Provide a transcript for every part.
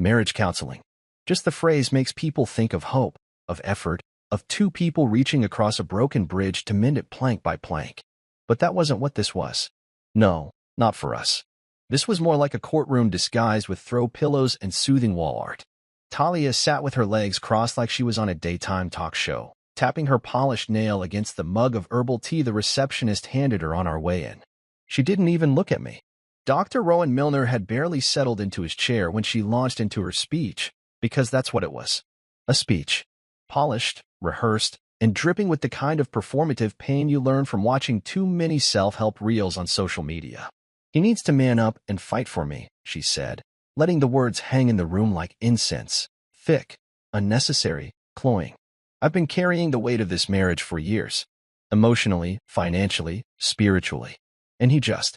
Marriage counseling. Just the phrase makes people think of hope, of effort, of two people reaching across a broken bridge to mend it plank by plank. But that wasn't what this was. No, not for us. This was more like a courtroom disguised with throw pillows and soothing wall art. Talia sat with her legs crossed like she was on a daytime talk show, tapping her polished nail against the mug of herbal tea the receptionist handed her on our way in. She didn't even look at me. Dr. Rowan Milner had barely settled into his chair when she launched into her speech, because that's what it was. A speech. Polished, rehearsed, and dripping with the kind of performative pain you learn from watching too many self-help reels on social media. He needs to man up and fight for me, she said, letting the words hang in the room like incense, thick, unnecessary, cloying. I've been carrying the weight of this marriage for years, emotionally, financially, spiritually, and he just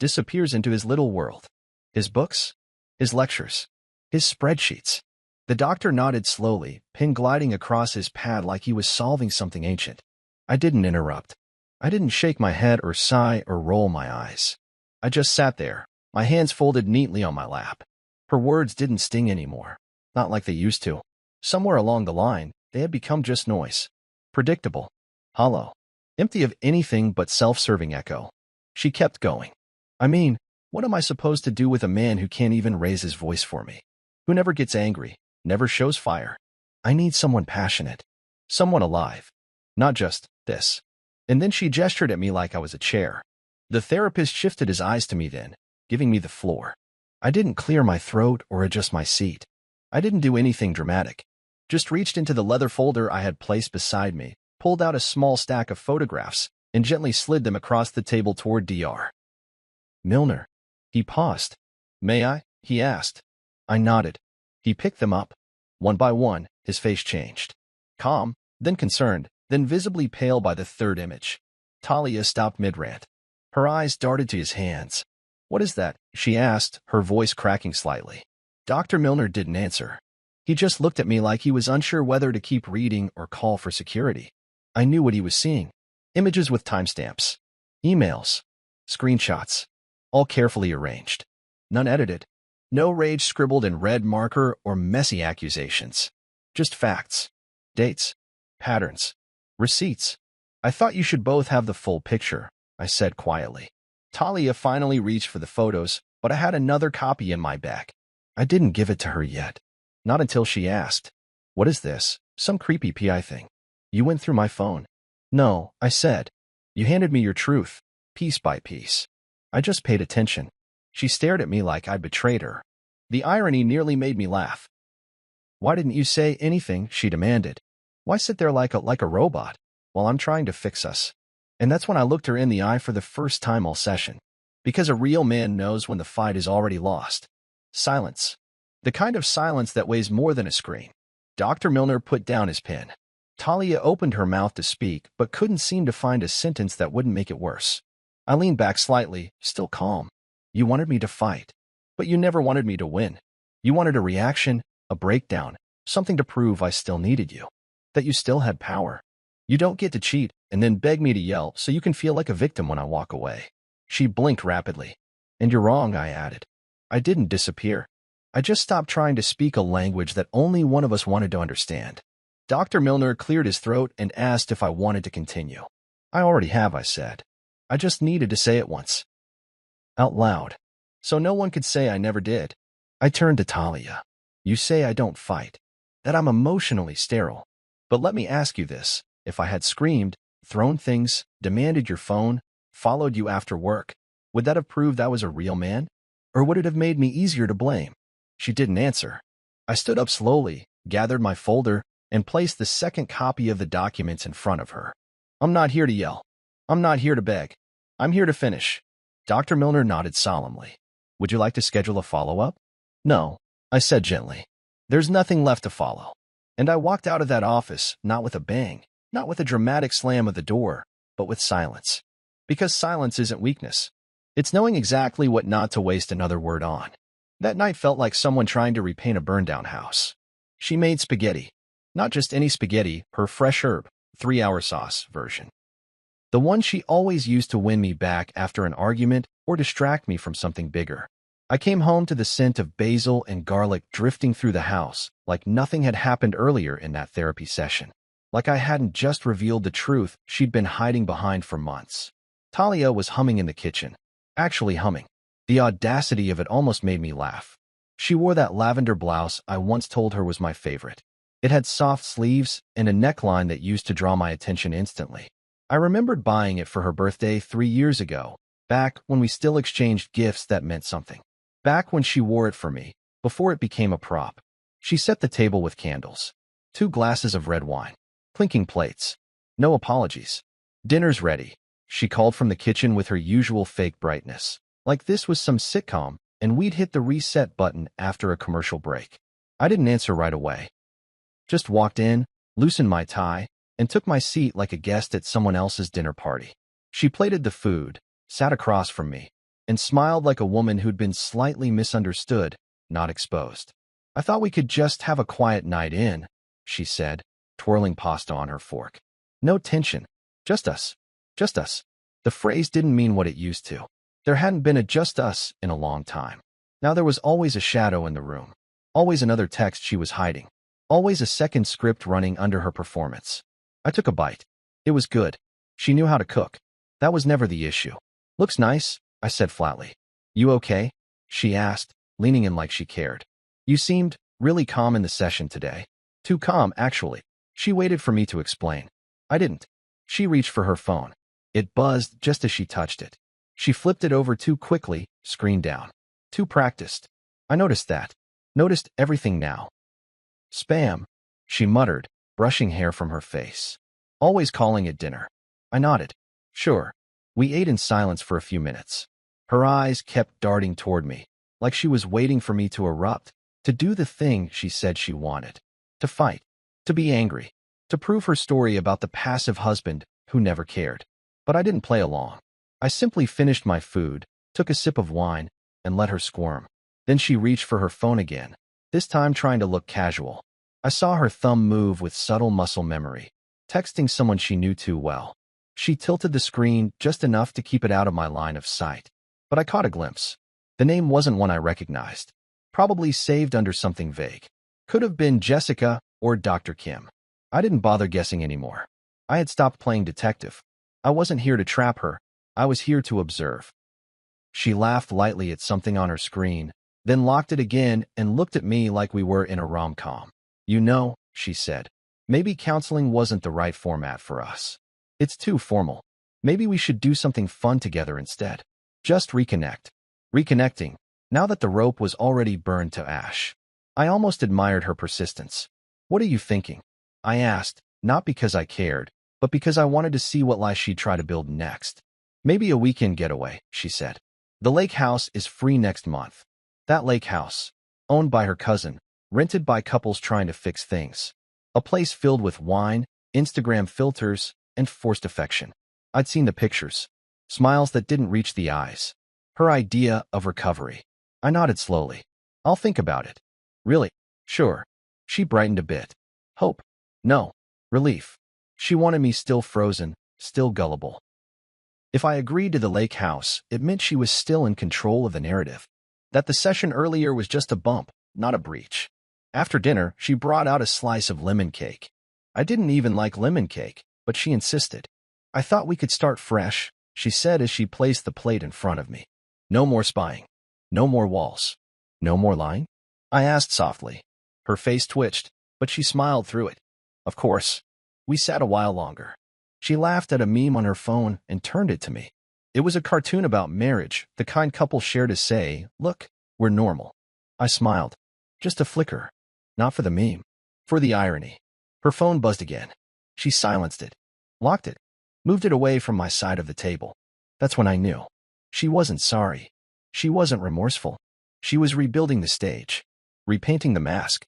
disappears into his little world. His books, his lectures, his spreadsheets. The doctor nodded slowly, pen gliding across his pad like he was solving something ancient. I didn't interrupt. I didn't shake my head or sigh or roll my eyes. I just sat there, my hands folded neatly on my lap. Her words didn't sting anymore, not like they used to. Somewhere along the line, they had become just noise. Predictable, hollow, empty of anything but self-serving echo. She kept going. I mean, what am I supposed to do with a man who can't even raise his voice for me? Who never gets angry, never shows fire? I need someone passionate, someone alive, not just this. And then she gestured at me like I was a chair. The therapist shifted his eyes to me then, giving me the floor. I didn't clear my throat or adjust my seat. I didn't do anything dramatic. Just reached into the leather folder I had placed beside me, pulled out a small stack of photographs, and gently slid them across the table toward Dr. Milner. He paused. May I? He asked. I nodded. He picked them up. One by one, his face changed. Calm, then concerned, then visibly pale by the third image. Talia stopped mid-rant. Her eyes darted to his hands. What is that? She asked, her voice cracking slightly. Dr. Milner didn't answer. He just looked at me like he was unsure whether to keep reading or call for security. I knew what he was seeing. Images with timestamps. Emails. Screenshots. All carefully arranged. None edited. No rage scribbled in red marker or messy accusations. Just facts. Dates. Patterns. Receipts. I thought you should both have the full picture, I said quietly. Talia finally reached for the photos, but I had another copy in my bag. I didn't give it to her yet. Not until she asked, What is this? Some creepy PI thing. You went through my phone. No, I said. You handed me your truth, piece by piece. I just paid attention. She stared at me like I'd betrayed her. The irony nearly made me laugh. Why didn't you say anything? She demanded. Why sit there like a robot while I'm trying to fix us? And that's when I looked her in the eye for the first time all session. Because a real man knows when the fight is already lost. Silence. The kind of silence that weighs more than a scream. Dr. Milner put down his pen. Talia opened her mouth to speak, but couldn't seem to find a sentence that wouldn't make it worse. I leaned back slightly, still calm. You wanted me to fight, but you never wanted me to win. You wanted a reaction, a breakdown, something to prove I still needed you, that you still had power. You don't get to cheat and then beg me to yell so you can feel like a victim when I walk away. She blinked rapidly. And you're wrong, I added. I didn't disappear. I just stopped trying to speak a language that only one of us wanted to understand. Dr. Milner cleared his throat and asked if I wanted to continue. I already have, I said. I just needed to say it once. Out loud. So no one could say I never did. I turned to Talia. You say I don't fight, that I'm emotionally sterile. But let me ask you this. If I had screamed, thrown things, demanded your phone, followed you after work, would that have proved I was a real man? Or would it have made me easier to blame? She didn't answer. I stood up slowly, gathered my folder, and placed the second copy of the documents in front of her. I'm not here to yell. I'm not here to beg. I'm here to finish. Dr. Milner nodded solemnly. Would you like to schedule a follow-up? No, I said gently. There's nothing left to follow. And I walked out of that office, not with a bang, not with a dramatic slam of the door, but with silence. Because silence isn't weakness. It's knowing exactly what not to waste another word on. That night felt like someone trying to repaint a burned-down house. She made spaghetti. Not just any spaghetti, her fresh herb, 3-hour sauce version. The one she always used to win me back after an argument or distract me from something bigger. I came home to the scent of basil and garlic drifting through the house, like nothing had happened earlier in that therapy session. Like I hadn't just revealed the truth she'd been hiding behind for months. Talia was humming in the kitchen. Actually humming. The audacity of it almost made me laugh. She wore that lavender blouse I once told her was my favorite. It had soft sleeves and a neckline that used to draw my attention instantly. I remembered buying it for her birthday 3 years ago, back when we still exchanged gifts that meant something. Back when she wore it for me, before it became a prop. She set the table with candles. 2 glasses of red wine. Clinking plates. No apologies. Dinner's ready. She called from the kitchen with her usual fake brightness. Like this was some sitcom, and we'd hit the reset button after a commercial break. I didn't answer right away. Just walked in, loosened my tie, and took my seat like a guest at someone else's dinner party. She plated the food, sat across from me, and smiled like a woman who'd been slightly misunderstood, not exposed. I thought we could just have a quiet night in, she said, twirling pasta on her fork. No tension. Just us. Just us. The phrase didn't mean what it used to. There hadn't been a just us in a long time. Now there was always a shadow in the room. Always another text she was hiding. Always a second script running under her performance. I took a bite. It was good. She knew how to cook. That was never the issue. Looks nice, I said flatly. You okay? She asked, leaning in like she cared. You seemed really calm in the session today. Too calm, actually. She waited for me to explain. I didn't. She reached for her phone. It buzzed just as she touched it. She flipped it over too quickly, screen down. Too practiced. I noticed that. Noticed everything now. Spam, she muttered, brushing hair from her face. Always calling it dinner. I nodded. Sure. We ate in silence for a few minutes. Her eyes kept darting toward me, like she was waiting for me to erupt, to do the thing she said she wanted. To fight. To be angry. To prove her story about the passive husband who never cared. But I didn't play along. I simply finished my food, took a sip of wine, and let her squirm. Then she reached for her phone again, this time trying to look casual. I saw her thumb move with subtle muscle memory, texting someone she knew too well. She tilted the screen just enough to keep it out of my line of sight. But I caught a glimpse. The name wasn't one I recognized. Probably saved under something vague. Could have been Jessica or Dr. Kim. I didn't bother guessing anymore. I had stopped playing detective. I wasn't here to trap her. I was here to observe. She laughed lightly at something on her screen, then locked it again and looked at me like we were in a rom-com. You know, she said, maybe counseling wasn't the right format for us. It's too formal. Maybe we should do something fun together instead. Just reconnect. Reconnecting, now that the rope was already burned to ash. I almost admired her persistence. What are you thinking? I asked, not because I cared, but because I wanted to see what lie she'd try to build next. Maybe a weekend getaway, she said. The lake house is free next month. That lake house, owned by her cousin, rented by couples trying to fix things. A place filled with wine, Instagram filters, and forced affection. I'd seen the pictures. Smiles that didn't reach the eyes. Her idea of recovery. I nodded slowly. I'll think about it. Really? Sure. She brightened a bit. Hope. No. Relief. She wanted me still frozen, still gullible. If I agreed to the lake house, it meant she was still in control of the narrative. That the session earlier was just a bump, not a breach. After dinner, she brought out a slice of lemon cake. I didn't even like lemon cake, but she insisted. I thought we could start fresh, she said as she placed the plate in front of me. No more spying. No more walls. No more lying? I asked softly. Her face twitched, but she smiled through it. Of course. We sat a while longer. She laughed at a meme on her phone and turned it to me. It was a cartoon about marriage, the kind couples share to say, look, we're normal. I smiled. Just a flicker. Not for the meme. For the irony. Her phone buzzed again. She silenced it. Locked it. Moved it away from my side of the table. That's when I knew. She wasn't sorry. She wasn't remorseful. She was rebuilding the stage. Repainting the mask.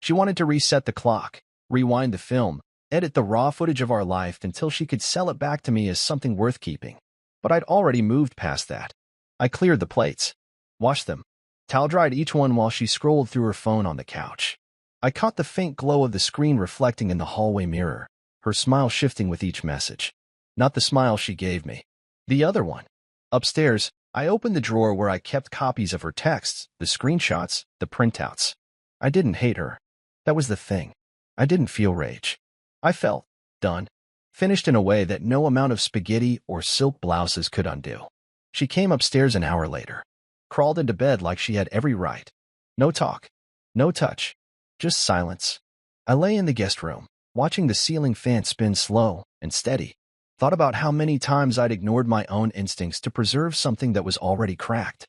She wanted to reset the clock, rewind the film, edit the raw footage of our life until she could sell it back to me as something worth keeping. But I'd already moved past that. I cleared the plates. Washed them. Towel-dried each one while she scrolled through her phone on the couch. I caught the faint glow of the screen reflecting in the hallway mirror, her smile shifting with each message. Not the smile she gave me. The other one. Upstairs, I opened the drawer where I kept copies of her texts, the screenshots, the printouts. I didn't hate her. That was the thing. I didn't feel rage. I felt done, finished in a way that no amount of spaghetti or silk blouses could undo. She came upstairs an hour later, crawled into bed like she had every right. No talk, no touch, just silence. I lay in the guest room, watching the ceiling fan spin slow and steady. Thought about how many times I'd ignored my own instincts to preserve something that was already cracked.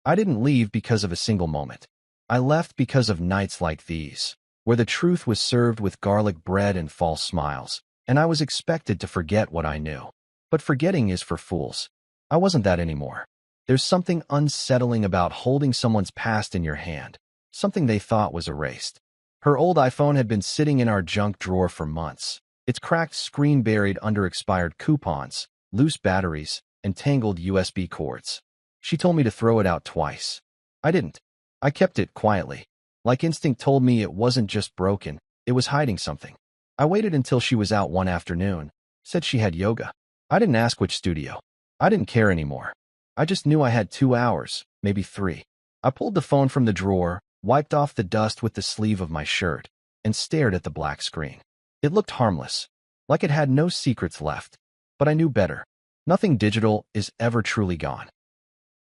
I didn't leave because of a single moment. I left because of nights like these, where the truth was served with garlic bread and false smiles, and I was expected to forget what I knew. But forgetting is for fools. I wasn't that anymore. There's something unsettling about holding someone's past in your hand, something they thought was erased. Her old iPhone had been sitting in our junk drawer for months, its cracked screen buried under expired coupons, loose batteries, and tangled USB cords. She told me to throw it out twice. I didn't. I kept it quietly. Like instinct told me it wasn't just broken, it was hiding something. I waited until she was out one afternoon, said she had yoga. I didn't ask which studio. I didn't care anymore. I just knew I had 2 hours, maybe 3. I pulled the phone from the drawer, wiped off the dust with the sleeve of my shirt, and stared at the black screen. It looked harmless, like it had no secrets left. But I knew better. Nothing digital is ever truly gone.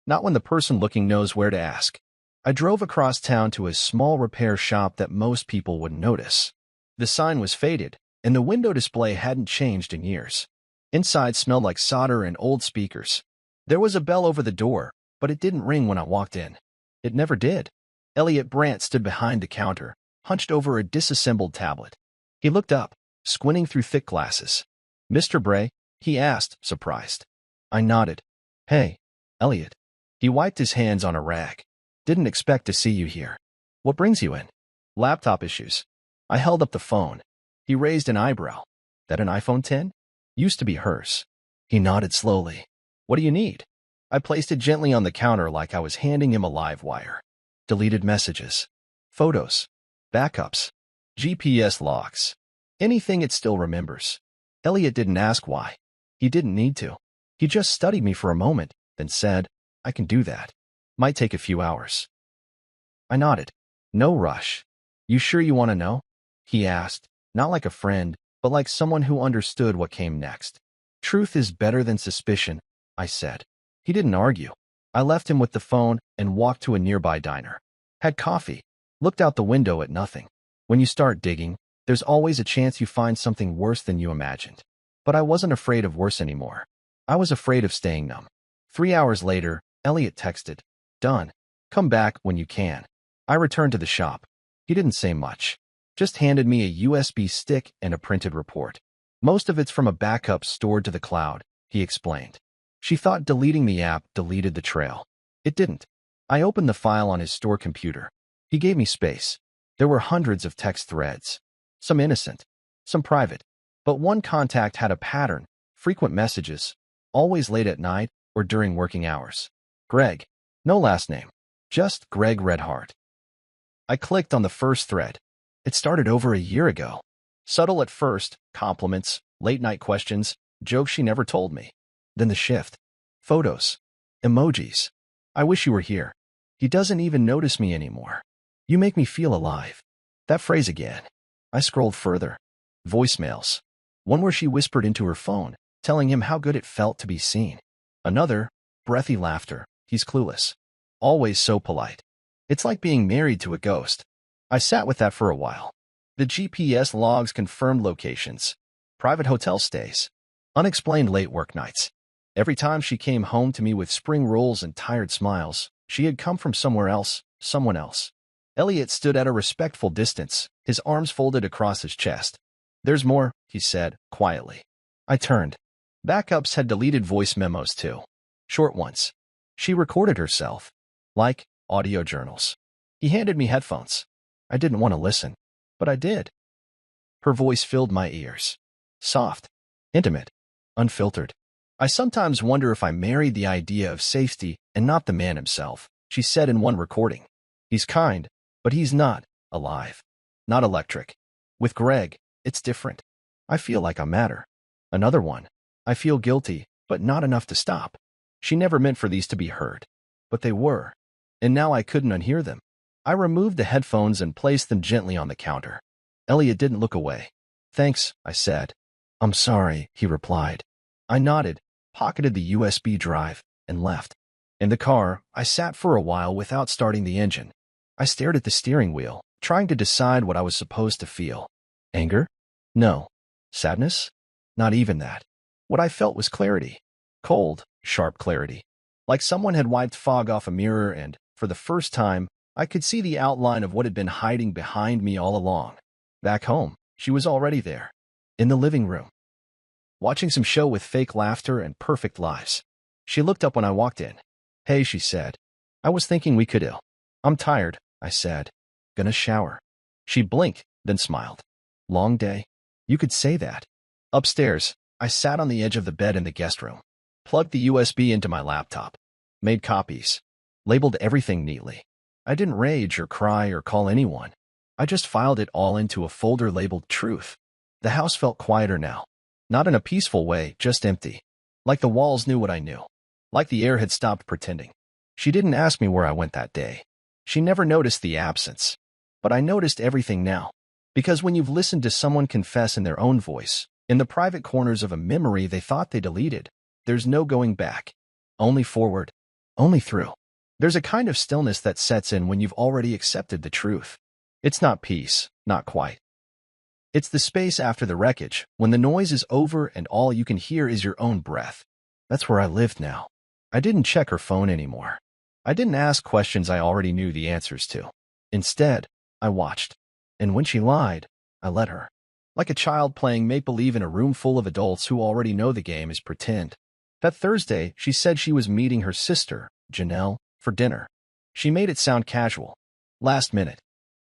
Not when the person looking knows where to ask. I drove across town to a small repair shop that most people wouldn't notice. The sign was faded, and the window display hadn't changed in years. Inside smelled like solder and old speakers. There was a bell over the door, but it didn't ring when I walked in. It never did. Elliot Brandt stood behind the counter, hunched over a disassembled tablet. He looked up, squinting through thick glasses. "Mr. Bray?" he asked, surprised. I nodded. "Hey, Elliot." He wiped his hands on a rag. "Didn't expect to see you here. What brings you in?" "Laptop issues." I held up the phone. He raised an eyebrow. "That an iPhone 10? Used to be hers." He nodded slowly. "What do you need?" I placed it gently on the counter like I was handing him a live wire. Deleted messages. Photos. Backups. GPS logs. Anything it still remembers. Elliot didn't ask why. He didn't need to. He just studied me for a moment, then said, "I can do that. Might take a few hours." I nodded. "No rush." "You sure you want to know?" he asked, not like a friend, but like someone who understood what came next. "Truth is better than suspicion," I said. He didn't argue. I left him with the phone and walked to a nearby diner. Had coffee. Looked out the window at nothing. When you start digging, there's always a chance you find something worse than you imagined. But I wasn't afraid of worse anymore. I was afraid of staying numb. 3 hours later, Elliot texted, "Done. Come back when you can." I returned to the shop. He didn't say much. Just handed me a USB stick and a printed report. "Most of it's from a backup stored to the cloud," he explained. She thought deleting the app deleted the trail. It didn't. I opened the file on his store computer. He gave me space. There were hundreds of text threads. Some innocent, some private. But one contact had a pattern, frequent messages, always late at night or during working hours. Greg. No last name. Just Greg Redhart. I clicked on the first thread. It started over a year ago. Subtle at first, compliments, late-night questions, jokes she never told me. Then the shift. Photos. Emojis. "I wish you were here. He doesn't even notice me anymore. You make me feel alive." That phrase again. I scrolled further. Voicemails. One where she whispered into her phone, telling him how good it felt to be seen. Another, breathy laughter. He's clueless. Always so polite. It's like being married to a ghost. I sat with that for a while. The GPS logs confirmed locations. Private hotel stays. Unexplained late work nights. Every time she came home to me with spring rolls and tired smiles, she had come from somewhere else, someone else. Elliot stood at a respectful distance, his arms folded across his chest. "There's more," he said, quietly. I turned. Backups had deleted voice memos too. Short ones. She recorded herself. Like audio journals. He handed me headphones. I didn't want to listen, but I did. Her voice filled my ears. Soft. Intimate. Unfiltered. "I sometimes wonder if I married the idea of safety and not the man himself," she said in one recording. "He's kind, but he's not alive. Not electric. With Greg, it's different. I feel like I matter." Another one. "I feel guilty, but not enough to stop." She never meant for these to be heard. But they were. And now I couldn't unhear them. I removed the headphones and placed them gently on the counter. Elliot didn't look away. "Thanks," I said. "I'm sorry," he replied. I nodded, pocketed the USB drive, and left. In the car, I sat for a while without starting the engine. I stared at the steering wheel, trying to decide what I was supposed to feel. Anger? No. Sadness? Not even that. What I felt was clarity. Cold, sharp clarity. Like someone had wiped fog off a mirror and, for the first time, I could see the outline of what had been hiding behind me all along. Back home, she was already there. In the living room. Watching some show with fake laughter and perfect lies. She looked up when I walked in. "Hey," she said. "I was thinking we could." "I'm tired," I said. "Gonna shower." She blinked, then smiled. "Long day?" "You could say that." Upstairs, I sat on the edge of the bed in the guest room. Plugged the USB into my laptop. Made copies. Labeled everything neatly. I didn't rage or cry or call anyone. I just filed it all into a folder labeled Truth. The house felt quieter now. Not in a peaceful way, just empty. Like the walls knew what I knew. Like the air had stopped pretending. She didn't ask me where I went that day. She never noticed the absence. But I noticed everything now. Because when you've listened to someone confess in their own voice, in the private corners of a memory they thought they deleted, there's no going back. Only forward. Only through. There's a kind of stillness that sets in when you've already accepted the truth. It's not peace, not quite. It's the space after the wreckage, when the noise is over and all you can hear is your own breath. That's where I lived now. I didn't check her phone anymore. I didn't ask questions I already knew the answers to. Instead, I watched. And when she lied, I let her. Like a child playing make-believe in a room full of adults who already know the game is pretend. That Thursday, she said she was meeting her sister, Janelle, for dinner. She made it sound casual. Last minute.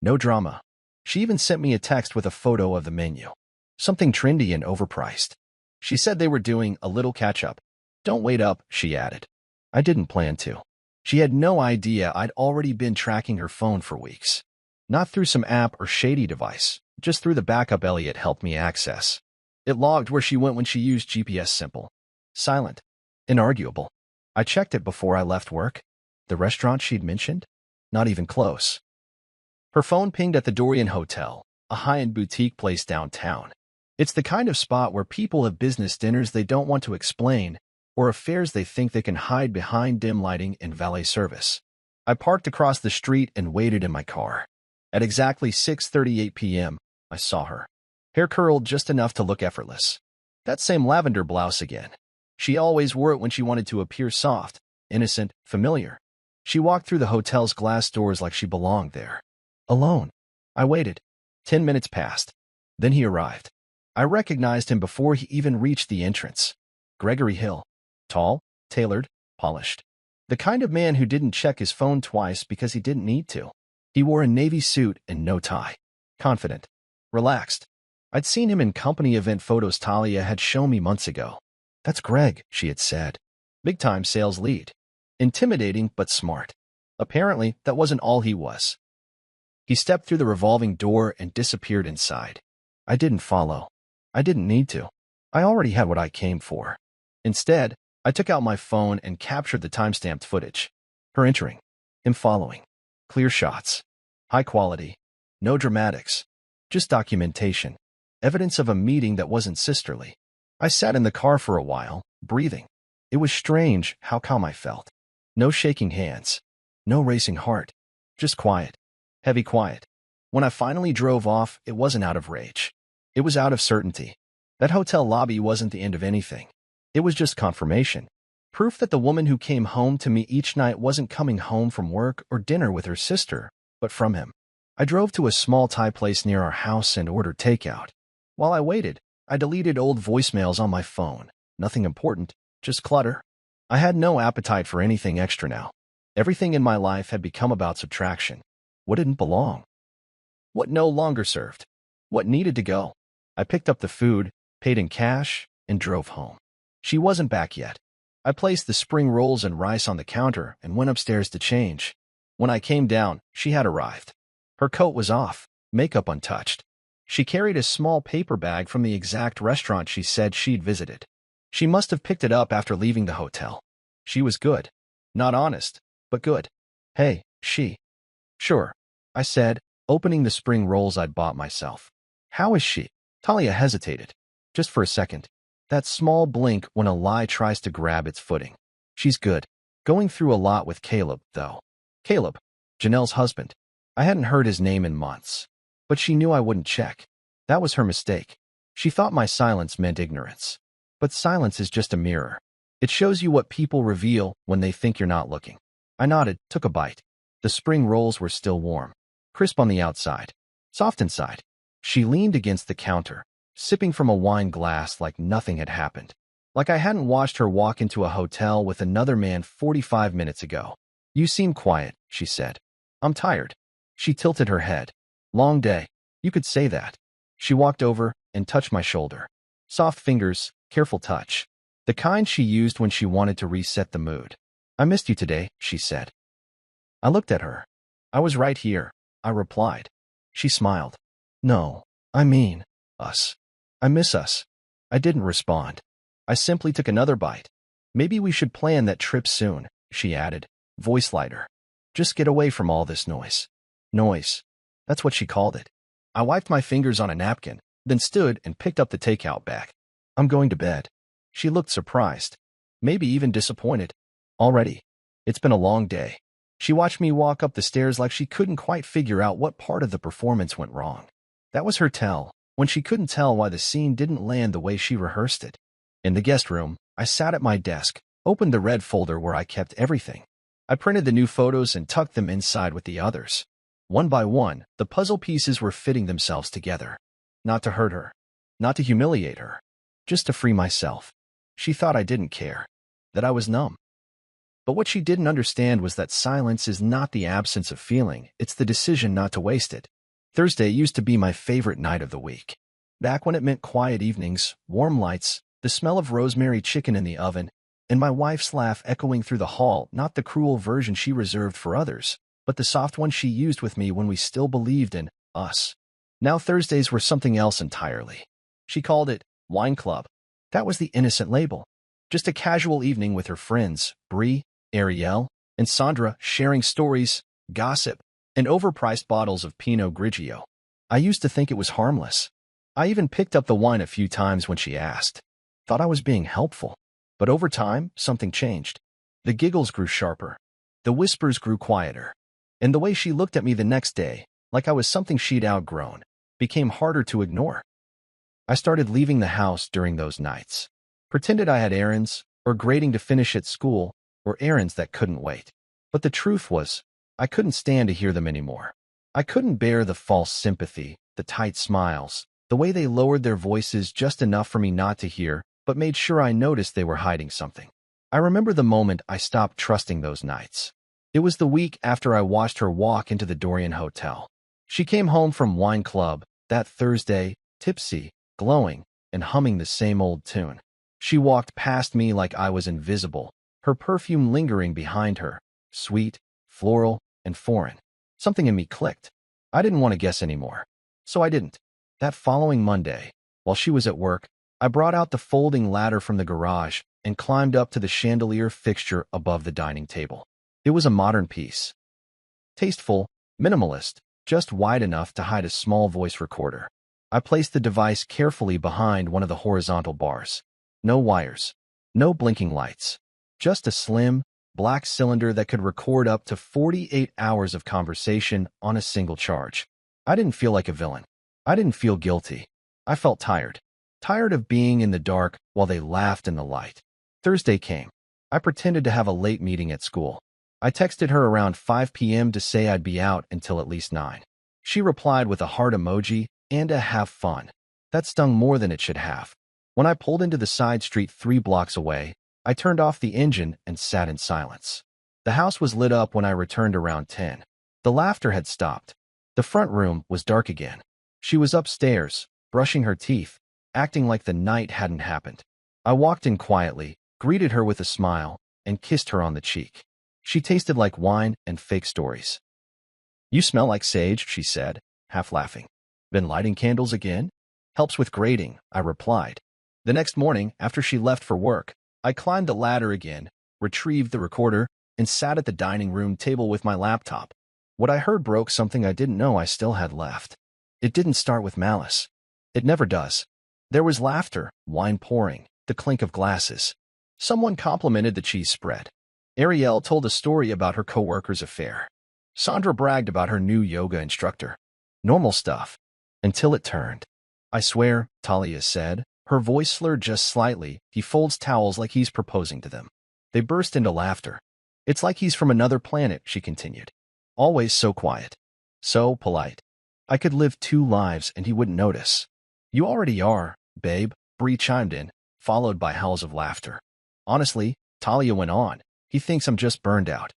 No drama. She even sent me a text with a photo of the menu. Something trendy and overpriced. She said they were doing a little catch-up. "Don't wait up," she added. I didn't plan to. She had no idea I'd already been tracking her phone for weeks. Not through some app or shady device, just through the backup Elliot helped me access. It logged where she went when she used GPS. Simple. Silent. Inarguable. I checked it before I left work. The restaurant she'd mentioned? Not even close. Her phone pinged at the Dorian Hotel, a high-end boutique place downtown. It's the kind of spot where people have business dinners they don't want to explain, or affairs they think they can hide behind dim lighting and valet service. I parked across the street and waited in my car. At exactly 6:38 p.m., I saw her. Hair curled just enough to look effortless. That same lavender blouse again. She always wore it when she wanted to appear soft, innocent, familiar. She walked through the hotel's glass doors like she belonged there. Alone. I waited. 10 minutes passed. Then he arrived. I recognized him before he even reached the entrance. Gregory Hill. Tall, tailored, polished. The kind of man who didn't check his phone twice because he didn't need to. He wore a navy suit and no tie. Confident. Relaxed. I'd seen him in company event photos Talia had shown me months ago. "That's Greg," she had said. Big-time sales lead. Intimidating but smart. Apparently, that wasn't all he was. He stepped through the revolving door and disappeared inside. I didn't follow. I didn't need to. I already had what I came for. Instead, I took out my phone and captured the time-stamped footage. Her entering. Him following. Clear shots. High quality. No dramatics. Just documentation. Evidence of a meeting that wasn't sisterly. I sat in the car for a while, breathing. It was strange how calm I felt. No shaking hands. No racing heart. Just quiet. Heavy quiet. When I finally drove off, it wasn't out of rage. It was out of certainty. That hotel lobby wasn't the end of anything. It was just confirmation. Proof that the woman who came home to me each night wasn't coming home from work or dinner with her sister, but from him. I drove to a small Thai place near our house and ordered takeout. While I waited, I deleted old voicemails on my phone. Nothing important, just clutter. I had no appetite for anything extra now. Everything in my life had become about subtraction. What didn't belong? What no longer served? What needed to go? I picked up the food, paid in cash, and drove home. She wasn't back yet. I placed the spring rolls and rice on the counter and went upstairs to change. When I came down, she had arrived. Her coat was off, makeup untouched. She carried a small paper bag from the exact restaurant she said she'd visited. She must have picked it up after leaving the hotel. She was good. Not honest, but good. Hey, she. Sure, I said, opening the spring rolls I'd bought myself. How is she? Talia hesitated. Just for a second. That small blink when a lie tries to grab its footing. She's good. Going through a lot with Caleb, though. Caleb, Janelle's husband. I hadn't heard his name in months. But she knew I wouldn't check. That was her mistake. She thought my silence meant ignorance. But silence is just a mirror. It shows you what people reveal when they think you're not looking. I nodded, took a bite. The spring rolls were still warm. Crisp on the outside. Soft inside. She leaned against the counter, sipping from a wine glass like nothing had happened. Like I hadn't watched her walk into a hotel with another man 45 minutes ago. You seem quiet, she said. I'm tired. She tilted her head. Long day. You could say that. She walked over and touched my shoulder. Soft fingers, careful touch. The kind she used when she wanted to reset the mood. I missed you today, she said. I looked at her. I was right here, I replied. She smiled. No, I mean, us. I miss us. I didn't respond. I simply took another bite. Maybe we should plan that trip soon, she added, voice lighter. Just get away from all this noise. Noise. That's what she called it. I wiped my fingers on a napkin, then stood and picked up the takeout bag. I'm going to bed. She looked surprised, maybe even disappointed. Already. It's been a long day. She watched me walk up the stairs like she couldn't quite figure out what part of the performance went wrong. That was her tell, when she couldn't tell why the scene didn't land the way she rehearsed it. In the guest room, I sat at my desk, opened the red folder where I kept everything. I printed the new photos and tucked them inside with the others. One by one, the puzzle pieces were fitting themselves together. Not to hurt her. Not to humiliate her. Just to free myself. She thought I didn't care. That I was numb. But what she didn't understand was that silence is not the absence of feeling, it's the decision not to waste it. Thursday used to be my favorite night of the week. Back when it meant quiet evenings, warm lights, the smell of rosemary chicken in the oven, and my wife's laugh echoing through the hall, not the cruel version she reserved for others, but the soft one she used with me when we still believed in us. Now Thursdays were something else entirely. She called it Wine Club. That was the innocent label. Just a casual evening with her friends, Bree, Ariel, and Sandra, sharing stories, gossip, and overpriced bottles of Pinot Grigio. I used to think it was harmless. I even picked up the wine a few times when she asked. Thought I was being helpful. But over time, something changed. The giggles grew sharper. The whispers grew quieter. And the way she looked at me the next day, like I was something she'd outgrown, became harder to ignore. I started leaving the house during those nights. Pretended I had errands, or grading to finish at school, or errands that couldn't wait. But the truth was, I couldn't stand to hear them anymore. I couldn't bear the false sympathy, the tight smiles, the way they lowered their voices just enough for me not to hear, but made sure I noticed they were hiding something. I remember the moment I stopped trusting those nights. It was the week after I watched her walk into the Dorian Hotel. She came home from Wine Club that Thursday, tipsy, glowing, and humming the same old tune. She walked past me like I was invisible, her perfume lingering behind her, sweet, floral, and foreign. Something in me clicked. I didn't want to guess anymore. So I didn't. That following Monday, while she was at work, I brought out the folding ladder from the garage and climbed up to the chandelier fixture above the dining table. It was a modern piece. Tasteful, minimalist, just wide enough to hide a small voice recorder. I placed the device carefully behind one of the horizontal bars. No wires. No blinking lights. Just a slim, black cylinder that could record up to 48 hours of conversation on a single charge. I didn't feel like a villain. I didn't feel guilty. I felt tired. Tired of being in the dark while they laughed in the light. Thursday came. I pretended to have a late meeting at school. I texted her around 5 p.m. to say I'd be out until at least 9. She replied with a heart emoji and a have fun. That stung more than it should have. When I pulled into the side street 3 blocks away, I turned off the engine and sat in silence. The house was lit up when I returned around 10. The laughter had stopped. The front room was dark again. She was upstairs, brushing her teeth, acting like the night hadn't happened. I walked in quietly, greeted her with a smile, and kissed her on the cheek. She tasted like wine and fake stories. You smell like sage, she said, half laughing. Been lighting candles again? Helps with grading, I replied. The next morning, after she left for work, I climbed the ladder again, retrieved the recorder, and sat at the dining room table with my laptop. What I heard broke something I didn't know I still had left. It didn't start with malice. It never does. There was laughter, wine pouring, the clink of glasses. Someone complimented the cheese spread. Ariel told a story about her coworker's affair. Sandra bragged about her new yoga instructor. Normal stuff. Until it turned. I swear, Talia said, her voice slurred just slightly. He folds towels like he's proposing to them. They burst into laughter. It's like he's from another planet, she continued. Always so quiet. So polite. I could live 2 lives and he wouldn't notice. You already are, babe, Bree chimed in, followed by howls of laughter. Honestly, Talia went on, he thinks I'm just burned out.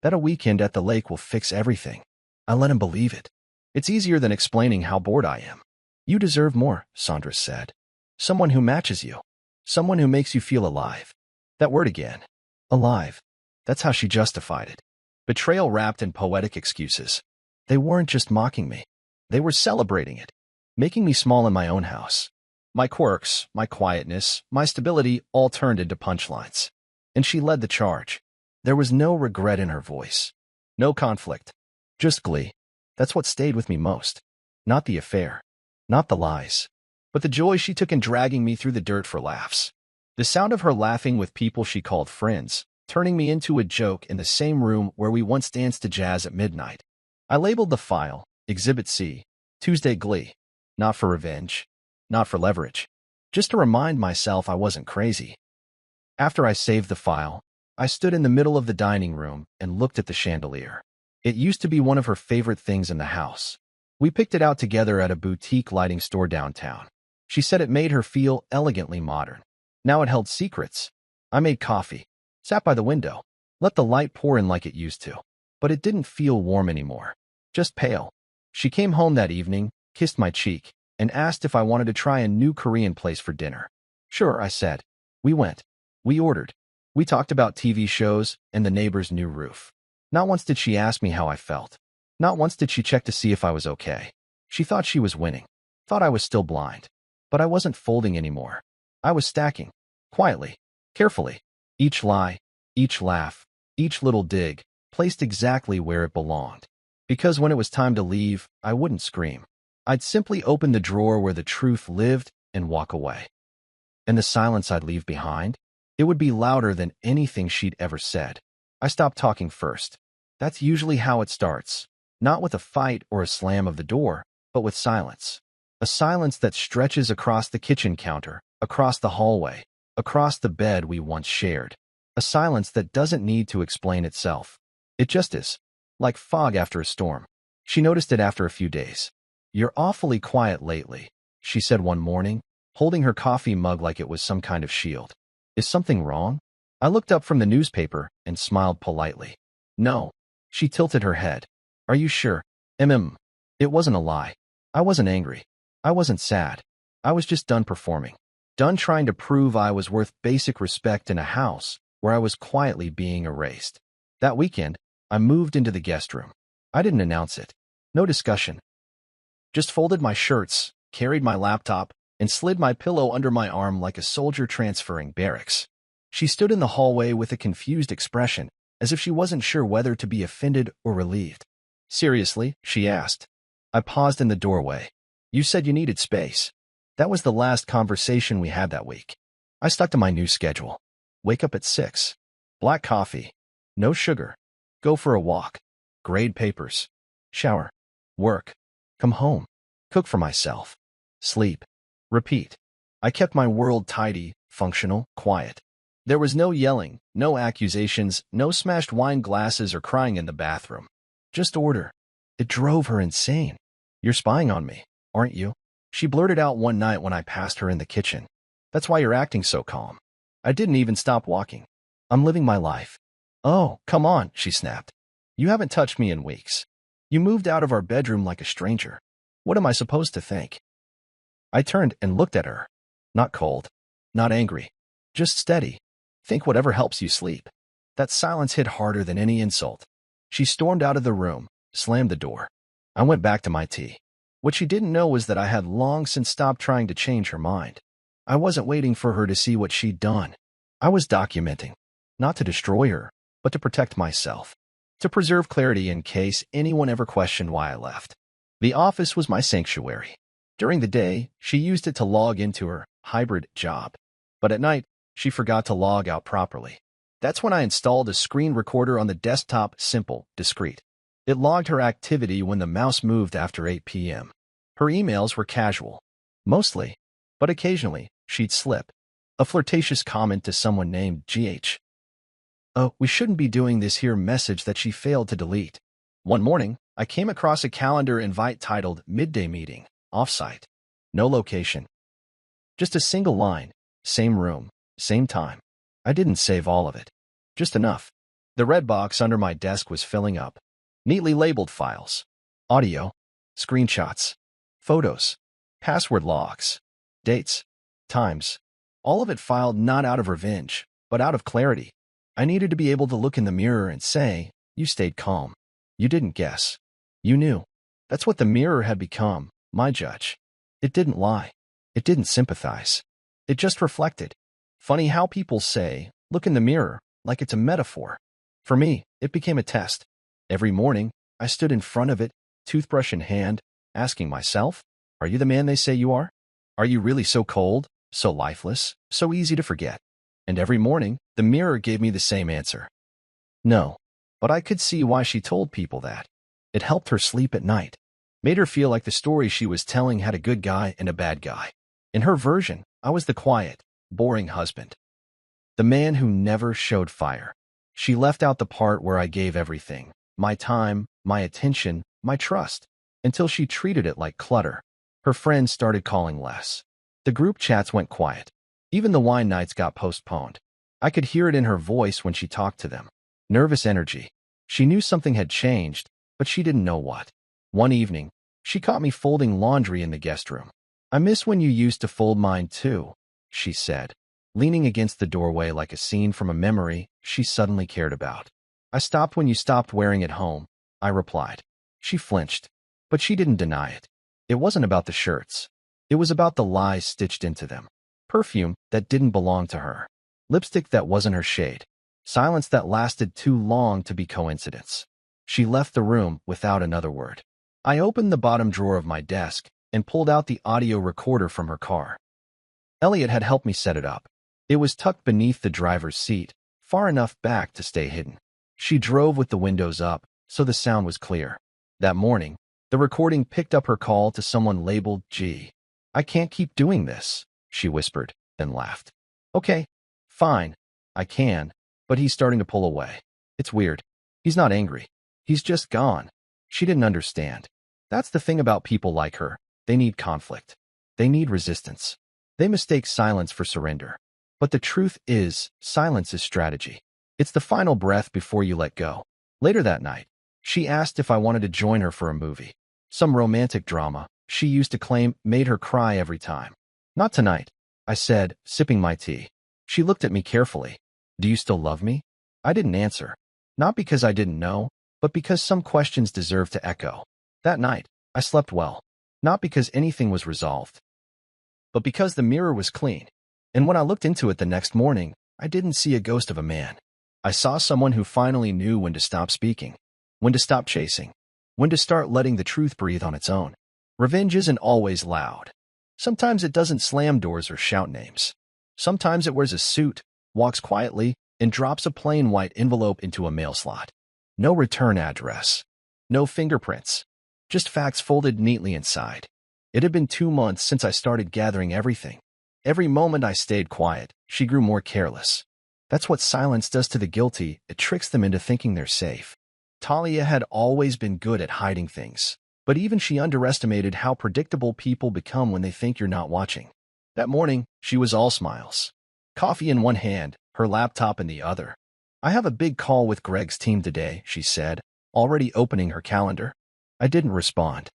That a weekend at the lake will fix everything. I let him believe it. It's easier than explaining how bored I am. You deserve more, Sandra said. Someone who matches you. Someone who makes you feel alive. That word again. Alive. That's how she justified it. Betrayal wrapped in poetic excuses. They weren't just mocking me. They were celebrating it. Making me small in my own house. My quirks, my quietness, my stability all turned into punchlines. And she led the charge. There was no regret in her voice. No conflict. Just glee. That's what stayed with me most. Not the affair. Not the lies. But the joy she took in dragging me through the dirt for laughs. The sound of her laughing with people she called friends, turning me into a joke in the same room where we once danced to jazz at midnight. I labeled the file, Exhibit C, Tuesday Glee. Not for revenge. Not for leverage. Just to remind myself I wasn't crazy. After I saved the file, I stood in the middle of the dining room and looked at the chandelier. It used to be one of her favorite things in the house. We picked it out together at a boutique lighting store downtown. She said it made her feel elegantly modern. Now it held secrets. I made coffee, sat by the window, let the light pour in like it used to. But it didn't feel warm anymore. Just pale. She came home that evening, kissed my cheek, and asked if I wanted to try a new Korean place for dinner. Sure, I said. We went. We ordered. We talked about TV shows and the neighbor's new roof. Not once did she ask me how I felt. Not once did she check to see if I was okay. She thought she was winning. Thought I was still blind. But I wasn't folding anymore. I was stacking. Quietly. Carefully. Each lie. Each laugh. Each little dig. Placed exactly where it belonged. Because when it was time to leave, I wouldn't scream. I'd simply open the drawer where the truth lived and walk away. And the silence I'd leave behind? It would be louder than anything she'd ever said. I stopped talking first. That's usually how it starts. Not with a fight or a slam of the door, but with silence. A silence that stretches across the kitchen counter, across the hallway, across the bed we once shared. A silence that doesn't need to explain itself. It just is. Like fog after a storm. She noticed it after a few days. You're awfully quiet lately, she said one morning, holding her coffee mug like it was some kind of shield. Is something wrong? I looked up from the newspaper and smiled politely. No. She tilted her head. Are you sure? It wasn't a lie. I wasn't angry. I wasn't sad. I was just done performing. Done trying to prove I was worth basic respect in a house where I was quietly being erased. That weekend, I moved into the guest room. I didn't announce it. No discussion. Just folded my shirts, carried my laptop, and slid my pillow under my arm like a soldier transferring barracks. She stood in the hallway with a confused expression, as if she wasn't sure whether to be offended or relieved. Seriously, she asked. I paused in the doorway. You said you needed space. That was the last conversation we had that week. I stuck to my new schedule. Wake up at 6. Black coffee. No sugar. Go for a walk. Grade papers. Shower. Work. Come home. Cook for myself. Sleep. Repeat. I kept my world tidy, functional, quiet. There was no yelling, no accusations, no smashed wine glasses or crying in the bathroom. Just order. It drove her insane. You're spying on me, aren't you? She blurted out one night when I passed her in the kitchen. That's why you're acting so calm. I didn't even stop walking. I'm living my life. Oh, come on, she snapped. You haven't touched me in weeks. You moved out of our bedroom like a stranger. What am I supposed to think? I turned and looked at her. Not cold. Not angry. Just steady. Think whatever helps you sleep. That silence hit harder than any insult. She stormed out of the room, slammed the door. I went back to my tea. What she didn't know was that I had long since stopped trying to change her mind. I wasn't waiting for her to see what she'd done. I was documenting. not to destroy her, but to protect myself, to preserve clarity in case anyone ever questioned why I left. The office was my sanctuary. During the day, she used it to log into her hybrid job. But at night, she forgot to log out properly. That's when I installed a screen recorder on the desktop, simple, discreet. It logged her activity when the mouse moved after 8 p.m. Her emails were casual, mostly, but occasionally, she'd slip a flirtatious comment to someone named GH. "Oh, we shouldn't be doing this here" message that she failed to delete. One morning, I came across a calendar invite titled Midday Meeting, Offsite. No location. Just a single line, same room, same time. I didn't save all of it. Just enough. The red box under my desk was filling up. Neatly labeled files. Audio, screenshots, photos, password logs, dates, times. All of it filed not out of revenge, but out of clarity. I needed to be able to look in the mirror and say, "You stayed calm. You didn't guess. You knew." That's what the mirror had become, my judge. It didn't lie. It didn't sympathize. It just reflected. Funny how people say, "Look in the mirror," like it's a metaphor. For me, it became a test. Every morning, I stood in front of it, toothbrush in hand, asking myself, "Are you the man they say you are? Are you really so cold, so lifeless, so easy to forget?" And every morning, the mirror gave me the same answer. No. But I could see why she told people that. It helped her sleep at night. Made her feel like the story she was telling had a good guy and a bad guy. In her version, I was the quiet, boring husband. The man who never showed fire. She left out the part where I gave everything. My time, my attention, my trust. Until she treated it like clutter. Her friends started calling less. The group chats went quiet. Even the wine nights got postponed. I could hear it in her voice when she talked to them. Nervous energy. She knew something had changed, but she didn't know what. One evening, she caught me folding laundry in the guest room. "I miss when you used to fold mine too," she said, leaning against the doorway like a scene from a memory she suddenly cared about. "I stopped when you stopped wearing it home," I replied. She flinched, but she didn't deny it. It wasn't about the shirts. It was about the lies stitched into them. Perfume that didn't belong to her. Lipstick that wasn't her shade. Silence that lasted too long to be coincidence. She left the room without another word. I opened the bottom drawer of my desk and pulled out the audio recorder from her car. Elliot had helped me set it up. It was tucked beneath the driver's seat, far enough back to stay hidden. She drove with the windows up, so the sound was clear. That morning, the recording picked up her call to someone labeled G. "I can't keep doing this," she whispered, then laughed. "Okay, fine, I can, but he's starting to pull away. It's weird. He's not angry. He's just gone." She didn't understand. That's the thing about people like her. They need conflict. They need resistance. They mistake silence for surrender. But the truth is, silence is strategy. It's the final breath before you let go. Later that night, she asked if I wanted to join her for a movie. Some romantic drama she used to claim made her cry every time. "Not tonight," I said, sipping my tea. She looked at me carefully. "Do you still love me?" I didn't answer. Not because I didn't know, but because some questions deserve to echo. That night, I slept well. Not because anything was resolved, but because the mirror was clean. And when I looked into it the next morning, I didn't see a ghost of a man. I saw someone who finally knew when to stop speaking, when to stop chasing, when to start letting the truth breathe on its own. Revenge isn't always loud. Sometimes it doesn't slam doors or shout names. Sometimes it wears a suit, walks quietly, and drops a plain white envelope into a mail slot. No return address. No fingerprints. Just facts folded neatly inside. It had been 2 months since I started gathering everything. Every moment I stayed quiet, she grew more careless. That's what silence does to the guilty. It tricks them into thinking they're safe. Talia had always been good at hiding things, but even she underestimated how predictable people become when they think you're not watching. That morning, she was all smiles. Coffee in one hand, her laptop in the other. "I have a big call with Greg's team today," she said, already opening her calendar. I didn't respond.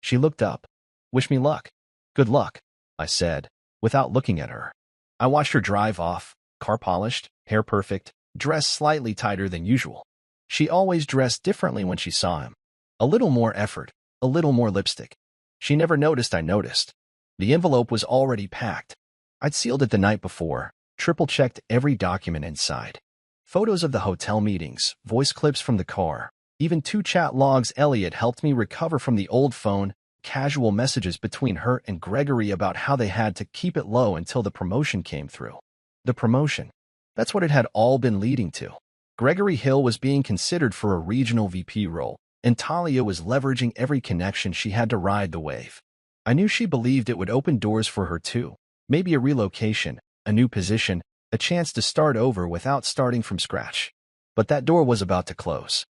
She looked up. "Wish me luck." "Good luck," I said, without looking at her. I watched her drive off, car polished, hair perfect, dressed slightly tighter than usual. She always dressed differently when she saw him. A little more effort, a little more lipstick. She never noticed I noticed. The envelope was already packed. I'd sealed it the night before, triple-checked every document inside. Photos of the hotel meetings, voice clips from the car, even 2 chat logs. Elliot helped me recover from the old phone, casual messages between her and Gregory about how they had to keep it low until the promotion came through. The promotion. That's what it had all been leading to. Gregory Hill was being considered for a regional VP role, and Talia was leveraging every connection she had to ride the wave. I knew she believed it would open doors for her too. Maybe a relocation, a new position, a chance to start over without starting from scratch. But that door was about to close.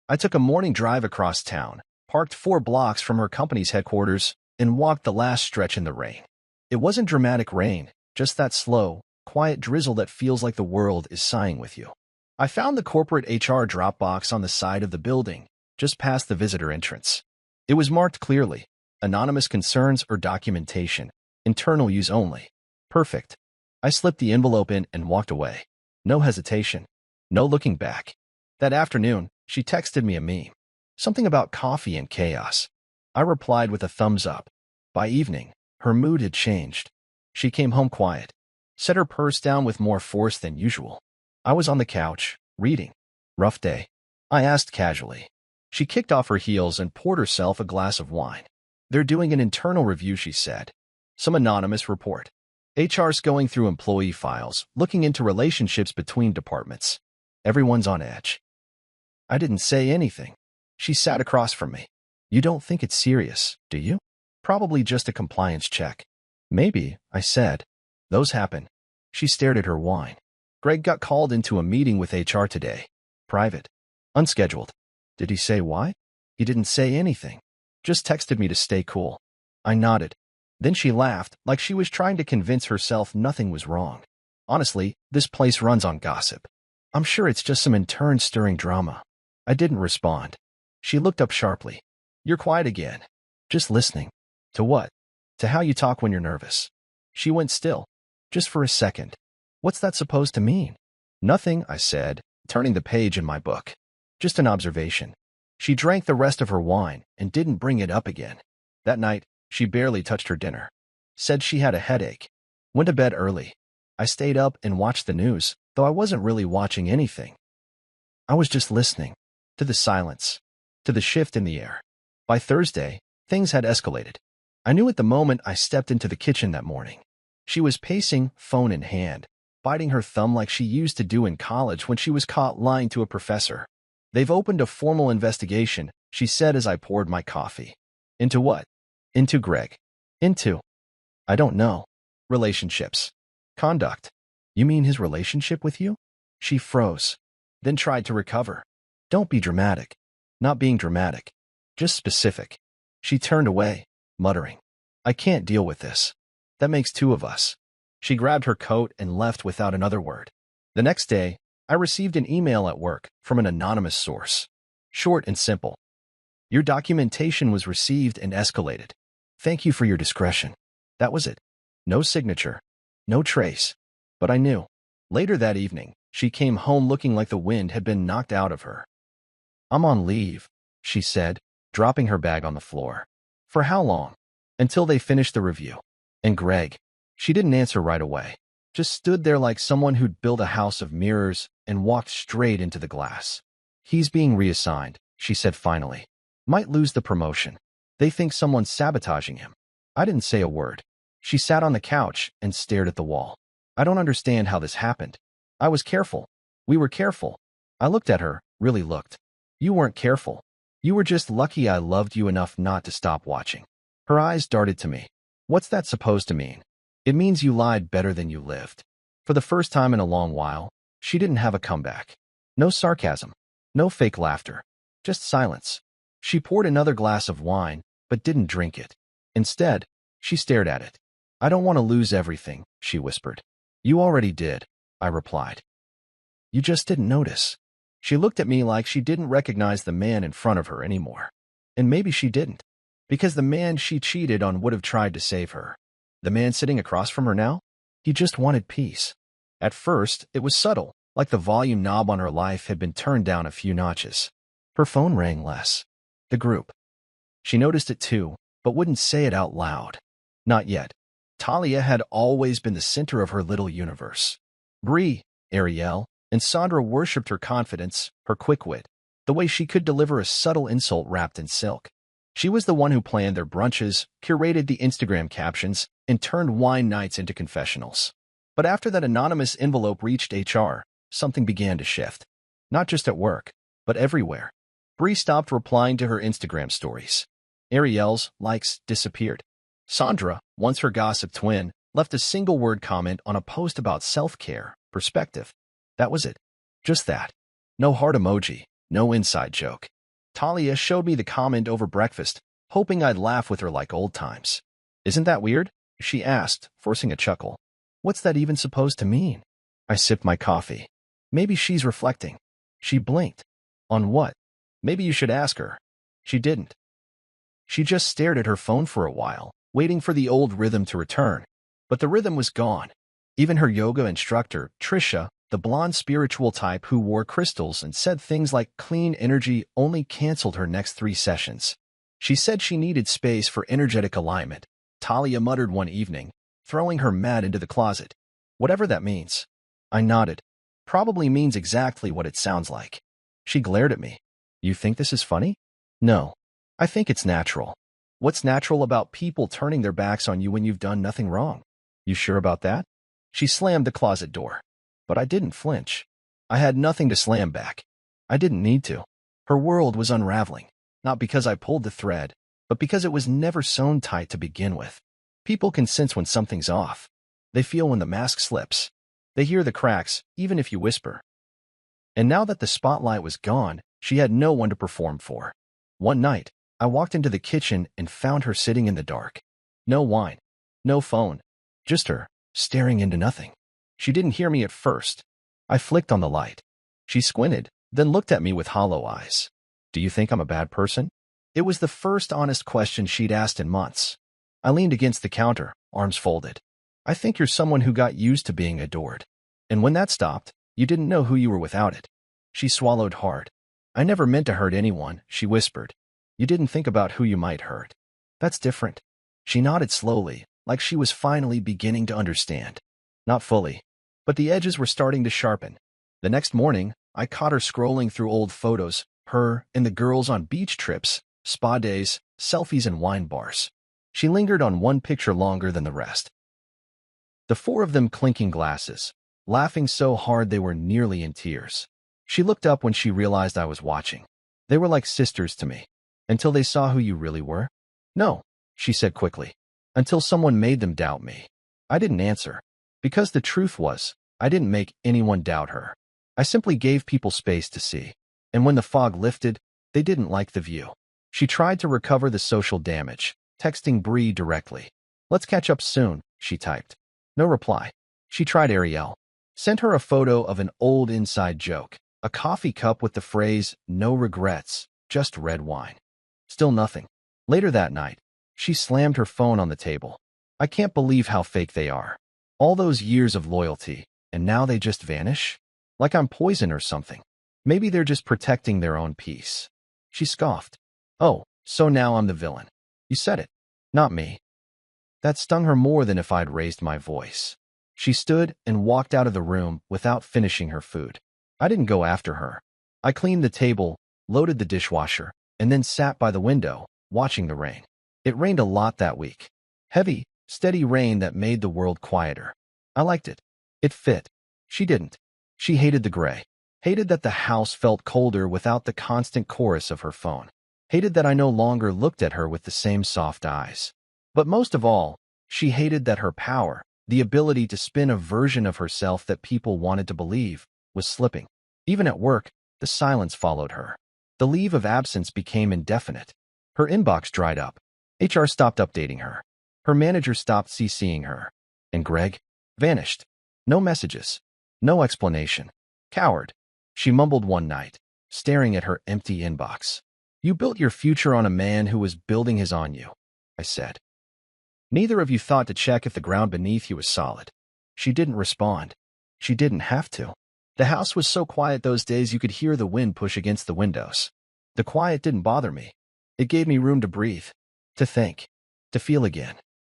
I took a morning drive across town, parked 4 blocks from her company's headquarters, and walked the last stretch in the rain. It wasn't dramatic rain, just that slow, quiet drizzle that feels like the world is sighing with you. I found the corporate HR drop box on the side of the building, just past the visitor entrance. It was marked clearly, anonymous concerns or documentation, internal use only. Perfect. I slipped the envelope in and walked away. No hesitation. No looking back. That afternoon, she texted me a meme. Something about coffee and chaos. I replied with a thumbs up. By evening, her mood had changed. She came home quiet, set her purse down with more force than usual. I was on the couch, reading. Rough day. I asked casually. She kicked off her heels and poured herself a glass of wine. They're doing an internal review, she said. Some anonymous report. HR's going through employee files, looking into relationships between departments. Everyone's on edge. I didn't say anything. She sat across from me. You don't think it's serious, do you? Probably just a compliance check. Maybe, I said. Those happen. She stared at her wine. Greg got called into a meeting with HR today. Private. Unscheduled. Did he say why? He didn't say anything. Just texted me to stay cool. I nodded. Then she laughed, like she was trying to convince herself nothing was wrong. Honestly, this place runs on gossip. I'm sure it's just some intern stirring drama. I didn't respond. She looked up sharply. You're quiet again. Just listening. To what? To how you talk when you're nervous. She went still. Just for a second. What's that supposed to mean? Nothing, I said, turning the page in my book. Just an observation. She drank the rest of her wine and didn't bring it up again. That night, she barely touched her dinner. Said she had a headache. Went to bed early. I stayed up and watched the news, though I wasn't really watching anything. I was just listening. To the silence. To the shift in the air. By Thursday, things had escalated. I knew at the moment I stepped into the kitchen that morning. She was pacing, phone in hand, biting her thumb like she used to do in college when she was caught lying to a professor. They've opened a formal investigation, she said as I poured my coffee. Into what? Into Greg. Into? I don't know. Relationships. Conduct. You mean his relationship with you? She froze, then tried to recover. Don't be dramatic. Not being dramatic. Just specific. She turned away, muttering. I can't deal with this. That makes 2 of us. She grabbed her coat and left without another word. The next day, I received an email at work from an anonymous source. Short and simple. Your documentation was received and escalated. Thank you for your discretion. That was it. No signature. No trace. But I knew. Later that evening, she came home looking like the wind had been knocked out of her. I'm on leave, she said, dropping her bag on the floor. For how long? Until they finished the review. And Greg? She didn't answer right away. Just stood there like someone who'd built a house of mirrors and walked straight into the glass. He's being reassigned, she said finally. Might lose the promotion. They think someone's sabotaging him. I didn't say a word. She sat on the couch and stared at the wall. I don't understand how this happened. I was careful. We were careful. I looked at her, really looked. You weren't careful. You were just lucky I loved you enough not to stop watching. Her eyes darted to me. What's that supposed to mean? It means you lied better than you lived. For the first time in a long while, she didn't have a comeback. No sarcasm. No fake laughter. Just silence. She poured another glass of wine, but didn't drink it. Instead, she stared at it. I don't want to lose everything, she whispered. You already did, I replied. You just didn't notice. She looked at me like she didn't recognize the man in front of her anymore. And maybe she didn't. Because the man she cheated on would have tried to save her. The man sitting across from her now? He just wanted peace. At first, it was subtle, like the volume knob on her life had been turned down a few notches. Her phone rang less. The group. She noticed it too, but wouldn't say it out loud. Not yet. Talia had always been the center of her little universe. Bree, Ariel, And Sandra worshipped her confidence, her quick wit, the way she could deliver a subtle insult wrapped in silk. She was the one who planned their brunches, curated the Instagram captions, and turned wine nights into confessionals. But after that anonymous envelope reached HR, something began to shift. Not just at work, but everywhere. Bree stopped replying to her Instagram stories. Ariel's likes disappeared. Sandra, once her gossip twin, left a single-word comment on a post about self-care, perspective. That was it. Just that. No heart emoji, no inside joke. Talia showed me the comment over breakfast, hoping I'd laugh with her like old times. "Isn't that weird?" she asked, forcing a chuckle. "What's that even supposed to mean?" I sipped my coffee. Maybe she's reflecting. She blinked. On what? Maybe you should ask her. She didn't. She just stared at her phone for a while, waiting for the old rhythm to return. But the rhythm was gone. Even her yoga instructor, Trisha, the blonde spiritual type who wore crystals and said things like clean energy, only canceled her next 3 sessions. She said she needed space for energetic alignment, Talia muttered one evening, throwing her mat into the closet. Whatever that means. I nodded. Probably means exactly what it sounds like. She glared at me. You think this is funny? No. I think it's natural. What's natural about people turning their backs on you when you've done nothing wrong? You sure about that? She slammed the closet door. But I didn't flinch. I had nothing to slam back. I didn't need to. Her world was unraveling, not because I pulled the thread, but because it was never sewn tight to begin with. People can sense when something's off. They feel when the mask slips. They hear the cracks, even if you whisper. And now that the spotlight was gone, she had no one to perform for. One night, I walked into the kitchen and found her sitting in the dark. No wine, no phone, just her, staring into nothing. She didn't hear me at first. I flicked on the light. She squinted, then looked at me with hollow eyes. Do you think I'm a bad person? It was the first honest question she'd asked in months. I leaned against the counter, arms folded. I think you're someone who got used to being adored. And when that stopped, you didn't know who you were without it. She swallowed hard. I never meant to hurt anyone, she whispered. You didn't think about who you might hurt. That's different. She nodded slowly, like she was finally beginning to understand. Not fully, but the edges were starting to sharpen. The next morning, I caught her scrolling through old photos, her and the girls on beach trips, spa days, selfies and wine bars. She lingered on one picture longer than the rest. The 4 of them clinking glasses, laughing so hard they were nearly in tears. She looked up when she realized I was watching. They were like sisters to me. Until they saw who you really were? No, she said quickly. Until someone made them doubt me. I didn't answer. Because the truth was, I didn't make anyone doubt her. I simply gave people space to see. And when the fog lifted, they didn't like the view. She tried to recover the social damage, texting Bree directly. Let's catch up soon, she typed. No reply. She tried Ariel. Sent her a photo of an old inside joke, a coffee cup with the phrase, no regrets, just red wine. Still nothing. Later that night, she slammed her phone on the table. I can't believe how fake they are. All those years of loyalty, and now they just vanish? Like I'm poison or something. Maybe they're just protecting their own peace. She scoffed. Oh, so now I'm the villain. You said it. Not me. That stung her more than if I'd raised my voice. She stood and walked out of the room without finishing her food. I didn't go after her. I cleaned the table, loaded the dishwasher, and then sat by the window, watching the rain. It rained a lot that week. Heavy, steady rain that made the world quieter. I liked it. It fit. She didn't. She hated the gray. Hated that the house felt colder without the constant chorus of her phone. Hated that I no longer looked at her with the same soft eyes. But most of all, she hated that her power, the ability to spin a version of herself that people wanted to believe, was slipping. Even at work, the silence followed her. The leave of absence became indefinite. Her inbox dried up. HR stopped updating her. Her manager stopped CCing her. And Greg vanished. No messages. No explanation. Coward. She mumbled one night, staring at her empty inbox. You built your future on a man who was building his on you, I said. Neither of you thought to check if the ground beneath you was solid. She didn't respond. She didn't have to. The house was so quiet those days you could hear the wind push against the windows. The quiet didn't bother me. It gave me room to breathe, to think, to feel again.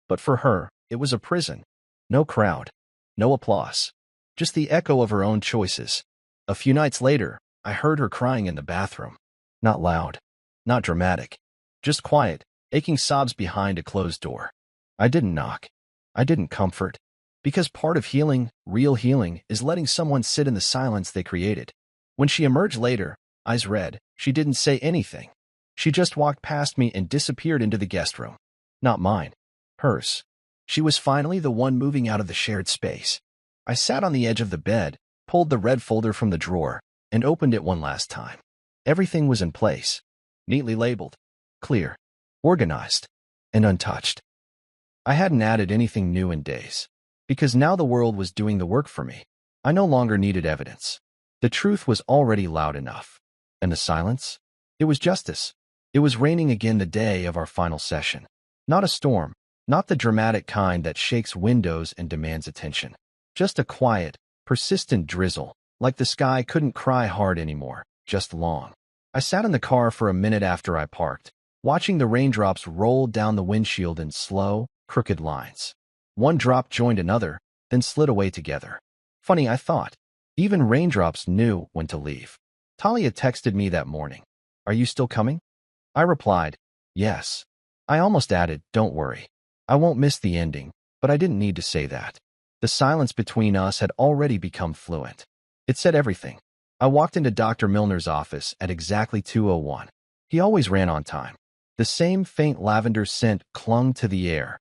But for her, it was a prison. No crowd. No applause. Just the echo of her own choices. A few nights later, I heard her crying in the bathroom. Not loud, not dramatic, just quiet, aching sobs behind a closed door. I didn't knock. I didn't comfort. Because part of healing, real healing, is letting someone sit in the silence they created. When she emerged later, eyes red, she didn't say anything. She just walked past me and disappeared into the guest room. Not mine. Hers. She was finally the one moving out of the shared space. I sat on the edge of the bed, pulled the red folder from the drawer, and opened it one last time. Everything was in place. Neatly labeled. Clear. Organized. And untouched. I hadn't added anything new in days. Because now the world was doing the work for me. I no longer needed evidence. The truth was already loud enough. And the silence? It was justice. It was raining again the day of our final session. Not a storm, not the dramatic kind that shakes windows and demands attention. Just a quiet, persistent drizzle, like the sky couldn't cry hard anymore, just long. I sat in the car for a minute after I parked, watching the raindrops roll down the windshield in slow, crooked lines. One drop joined another, then slid away together. Funny, I thought. Even raindrops knew when to leave. Talia texted me that morning. Are you still coming? I replied, yes. I almost added, don't worry. I won't miss the ending, but I didn't need to say that. The silence between us had already become fluent. It said everything. I walked into Dr. Milner's office at exactly 2:01. He always ran on time. The same faint lavender scent clung to the air.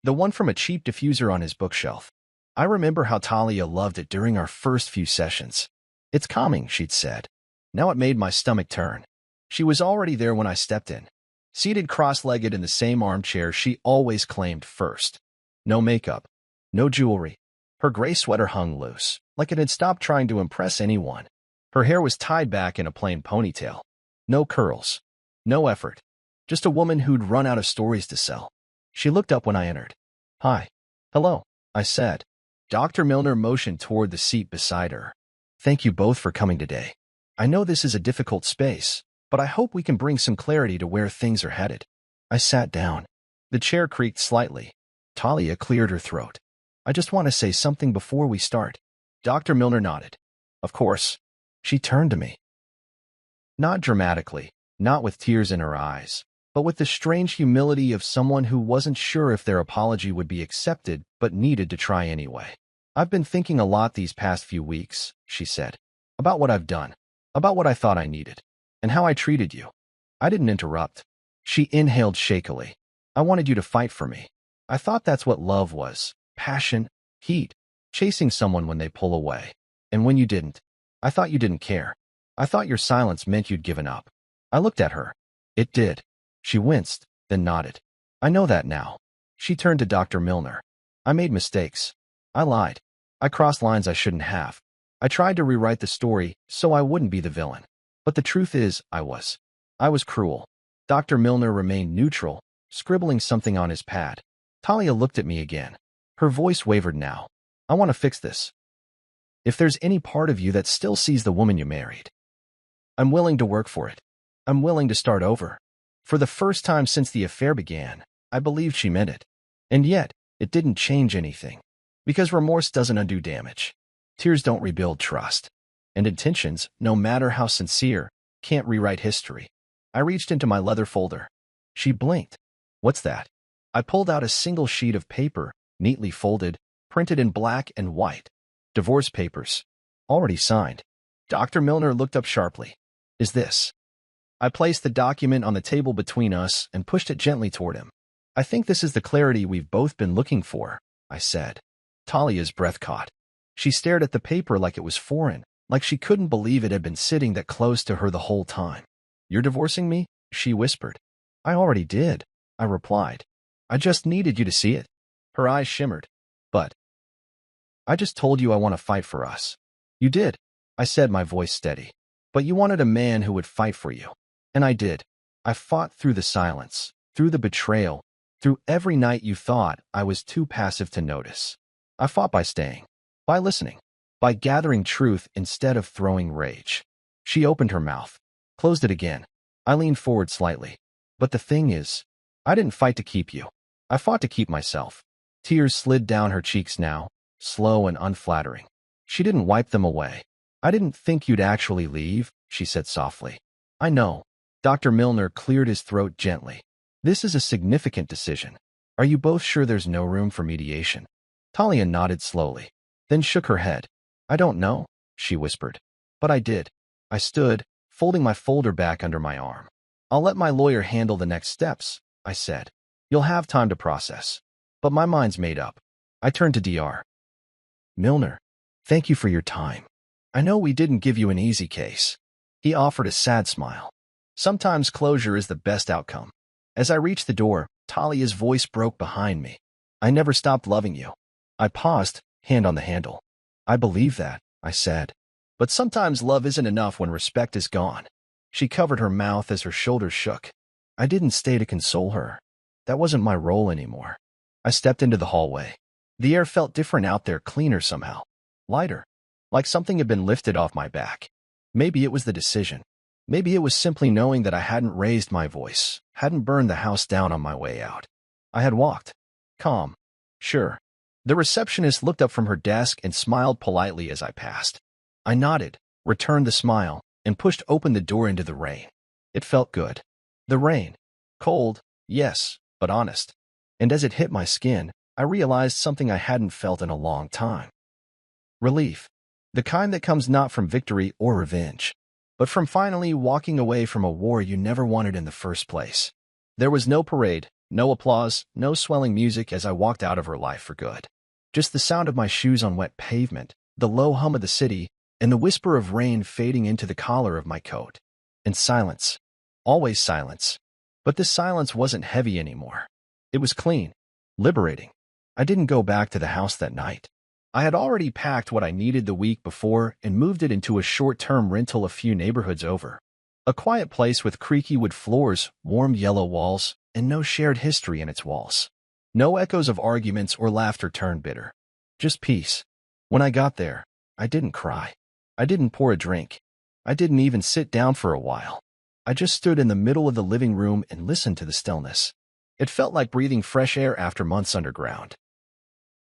The one from a cheap diffuser on his bookshelf. I remember how Talia loved it during our first few sessions. It's calming, she'd said. Now it made my stomach turn. She was already there when I stepped in. Seated cross-legged in the same armchair she always claimed first. No makeup. No jewelry. Her gray sweater hung loose, like it had stopped trying to impress anyone. Her hair was tied back in a plain ponytail. No curls. No effort. Just a woman who'd run out of stories to sell. She looked up when I entered. Hi. Hello, I said. Dr. Milner motioned toward the seat beside her. Thank you both for coming today. I know this is a difficult space, but I hope we can bring some clarity to where things are headed. I sat down. The chair creaked slightly. Talia cleared her throat. I just want to say something before we start. Dr. Milner nodded. Of course. She turned to me. Not dramatically, not with tears in her eyes, but with the strange humility of someone who wasn't sure if their apology would be accepted but needed to try anyway. I've been thinking a lot these past few weeks, she said, about what I've done, about what I thought I needed, and how I treated you. I didn't interrupt. She inhaled shakily. I wanted you to fight for me. I thought that's what love was. Passion, heat, chasing someone when they pull away. And when you didn't, I thought you didn't care. I thought your silence meant you'd given up. I looked at her. It did. She winced, then nodded. I know that now. She turned to Dr. Milner. I made mistakes. I lied. I crossed lines I shouldn't have. I tried to rewrite the story so I wouldn't be the villain. But the truth is, I was. I was cruel. Dr. Milner remained neutral, scribbling something on his pad. Talia looked at me again. Her voice wavered now. I want to fix this. If there's any part of you that still sees the woman you married, I'm willing to work for it. I'm willing to start over. For the first time since the affair began, I believed she meant it. And yet, it didn't change anything. Because remorse doesn't undo damage. Tears don't rebuild trust. And intentions, no matter how sincere, can't rewrite history. I reached into my leather folder. She blinked. What's that? I pulled out a single sheet of paper, neatly folded, printed in black and white. Divorce papers. Already signed. Dr. Milner looked up sharply. Is this? I placed the document on the table between us and pushed it gently toward him. I think this is the clarity we've both been looking for, I said. Talia's breath caught. She stared at the paper like it was foreign, like she couldn't believe it had been sitting that close to her the whole time. You're divorcing me? She whispered. I already did, I replied. I just needed you to see it. Her eyes shimmered. But I just told you I want to fight for us. You did, I said, my voice steady. But you wanted a man who would fight for you. And I did. I fought through the silence, through the betrayal, through every night you thought I was too passive to notice. I fought by staying, by listening, by gathering truth instead of throwing rage. She opened her mouth, closed it again. I leaned forward slightly. But the thing is, I didn't fight to keep you. I fought to keep myself. Tears slid down her cheeks now, slow and unflattering. She didn't wipe them away. I didn't think you'd actually leave, she said softly. I know. Dr. Milner cleared his throat gently. This is a significant decision. Are you both sure there's no room for mediation? Talia nodded slowly, then shook her head. I don't know, she whispered. But I did. I stood, folding my folder back under my arm. I'll let my lawyer handle the next steps, I said. You'll have time to process. But my mind's made up. I turned to Dr. Milner, thank you for your time. I know we didn't give you an easy case. He offered a sad smile. Sometimes closure is the best outcome. As I reached the door, Talia's voice broke behind me. I never stopped loving you. I paused, hand on the handle. I believe that, I said. But sometimes love isn't enough when respect is gone. She covered her mouth as her shoulders shook. I didn't stay to console her. That wasn't my role anymore. I stepped into the hallway. The air felt different out there, cleaner somehow. Lighter. Like something had been lifted off my back. Maybe it was the decision. Maybe it was simply knowing that I hadn't raised my voice, hadn't burned the house down on my way out. I had walked. Calm. Sure. The receptionist looked up from her desk and smiled politely as I passed. I nodded, returned the smile, and pushed open the door into the rain. It felt good. The rain. Cold, yes, but honest. And as it hit my skin, I realized something I hadn't felt in a long time. Relief. The kind that comes not from victory or revenge, but from finally walking away from a war you never wanted in the first place. There was no parade, no applause, no swelling music as I walked out of her life for good. Just the sound of my shoes on wet pavement, the low hum of the city, and the whisper of rain fading into the collar of my coat. And silence. Always silence. But this silence wasn't heavy anymore. It was clean. Liberating. I didn't go back to the house that night. I had already packed what I needed the week before and moved it into a short-term rental a few neighborhoods over. A quiet place with creaky wood floors, warm yellow walls, and no shared history in its walls. No echoes of arguments or laughter turned bitter. Just peace. When I got there, I didn't cry. I didn't pour a drink. I didn't even sit down for a while. I just stood in the middle of the living room and listened to the stillness. It felt like breathing fresh air after months underground.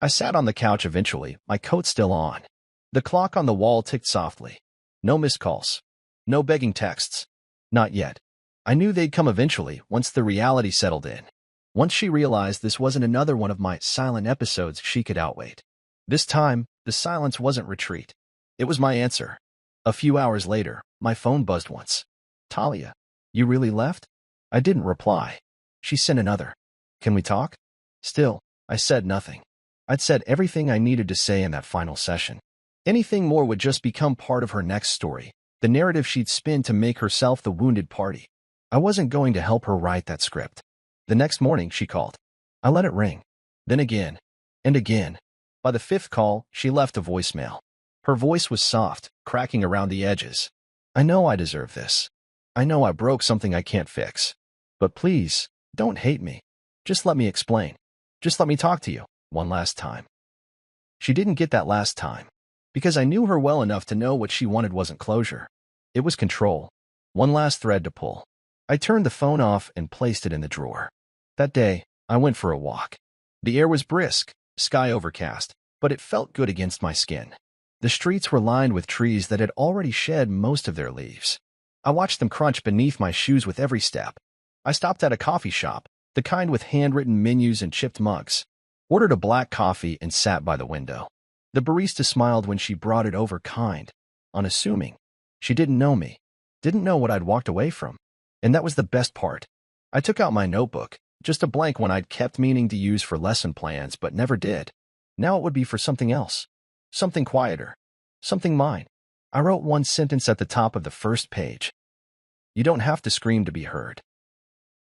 I sat on the couch eventually, my coat still on. The clock on the wall ticked softly. No missed calls. No begging texts. Not yet. I knew they'd come eventually, once the reality settled in. Once she realized this wasn't another one of my silent episodes she could outwait. This time, the silence wasn't retreat. It was my answer. A few hours later, my phone buzzed once. Talia, you really left? I didn't reply. She sent another. Can we talk? Still, I said nothing. I'd said everything I needed to say in that final session. Anything more would just become part of her next story, the narrative she'd spin to make herself the wounded party. I wasn't going to help her write that script. The next morning, she called. I let it ring. Then again. And again. By the fifth call, she left a voicemail. Her voice was soft, cracking around the edges. I know I deserve this. I know I broke something I can't fix. But please, don't hate me. Just let me explain. Just let me talk to you. One last time. She didn't get that last time, because I knew her well enough to know what she wanted wasn't closure. It was control. One last thread to pull. I turned the phone off and placed it in the drawer. That day, I went for a walk. The air was brisk, sky overcast, but it felt good against my skin. The streets were lined with trees that had already shed most of their leaves. I watched them crunch beneath my shoes with every step. I stopped at a coffee shop, the kind with handwritten menus and chipped mugs. Ordered a black coffee and sat by the window. The barista smiled when she brought it over, kind, unassuming. She didn't know me, didn't know what I'd walked away from. And that was the best part. I took out my notebook, just a blank one I'd kept meaning to use for lesson plans but never did. Now it would be for something else. Something quieter. Something mine. I wrote one sentence at the top of the first page. You don't have to scream to be heard.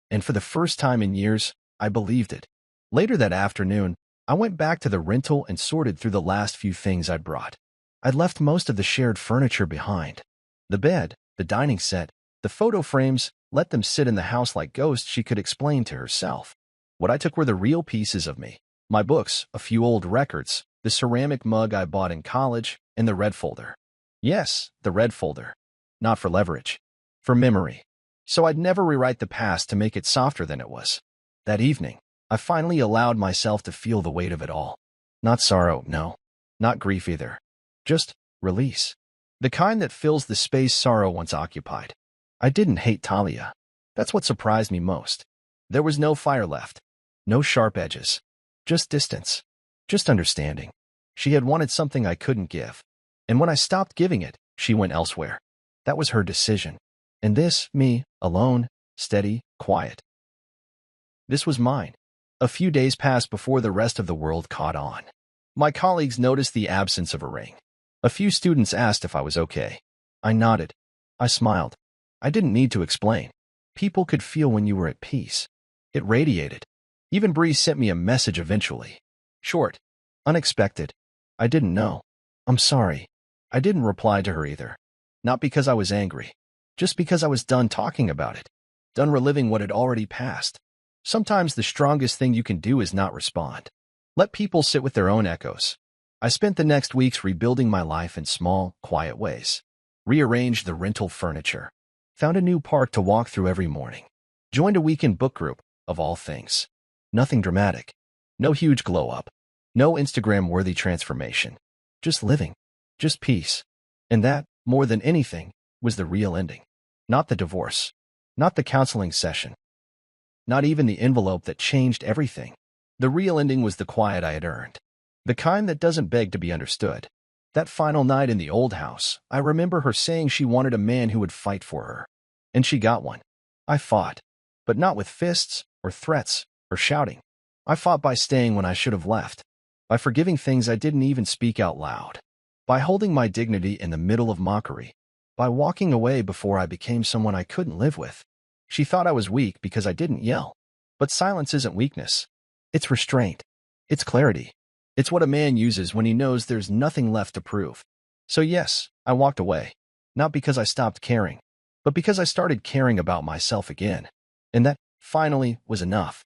And for the first time in years, I believed it. Later that afternoon, I went back to the rental and sorted through the last few things I'd brought. I'd left most of the shared furniture behind. The bed, the dining set, the photo frames, let them sit in the house like ghosts she could explain to herself. What I took were the real pieces of me. My books, a few old records, the ceramic mug I bought in college, and the red folder. Yes, the red folder. Not for leverage. For memory. So I'd never rewrite the past to make it softer than it was. That evening, I finally allowed myself to feel the weight of it all. Not sorrow, no. Not grief either. Just release. The kind that fills the space sorrow once occupied. I didn't hate Talia. That's what surprised me most. There was no fire left. No sharp edges. Just distance. Just understanding. She had wanted something I couldn't give. And when I stopped giving it, she went elsewhere. That was her decision. And this, me, alone, steady, quiet. This was mine. A few days passed before the rest of the world caught on. My colleagues noticed the absence of a ring. A few students asked if I was okay. I nodded. I smiled. I didn't need to explain. People could feel when you were at peace. It radiated. Even Bree sent me a message eventually. Short. Unexpected. I didn't know. I'm sorry. I didn't reply to her either. Not because I was angry. Just because I was done talking about it. Done reliving what had already passed. Sometimes the strongest thing you can do is not respond. Let people sit with their own echoes. I spent the next weeks rebuilding my life in small, quiet ways. Rearranged the rental furniture. Found a new park to walk through every morning. Joined a weekend book group, of all things. Nothing dramatic. No huge glow-up. No Instagram-worthy transformation. Just living. Just peace. And that, more than anything, was the real ending. Not the divorce. Not the counseling session. Not even the envelope that changed everything. The real ending was the quiet I had earned. The kind that doesn't beg to be understood. That final night in the old house, I remember her saying she wanted a man who would fight for her. And she got one. I fought. But not with fists, or threats, or shouting. I fought by staying when I should have left. By forgiving things I didn't even speak out loud. By holding my dignity in the middle of mockery. By walking away before I became someone I couldn't live with. She thought I was weak because I didn't yell. But silence isn't weakness. It's restraint. It's clarity. It's what a man uses when he knows there's nothing left to prove. So yes, I walked away. Not because I stopped caring, but because I started caring about myself again. And that, finally, was enough.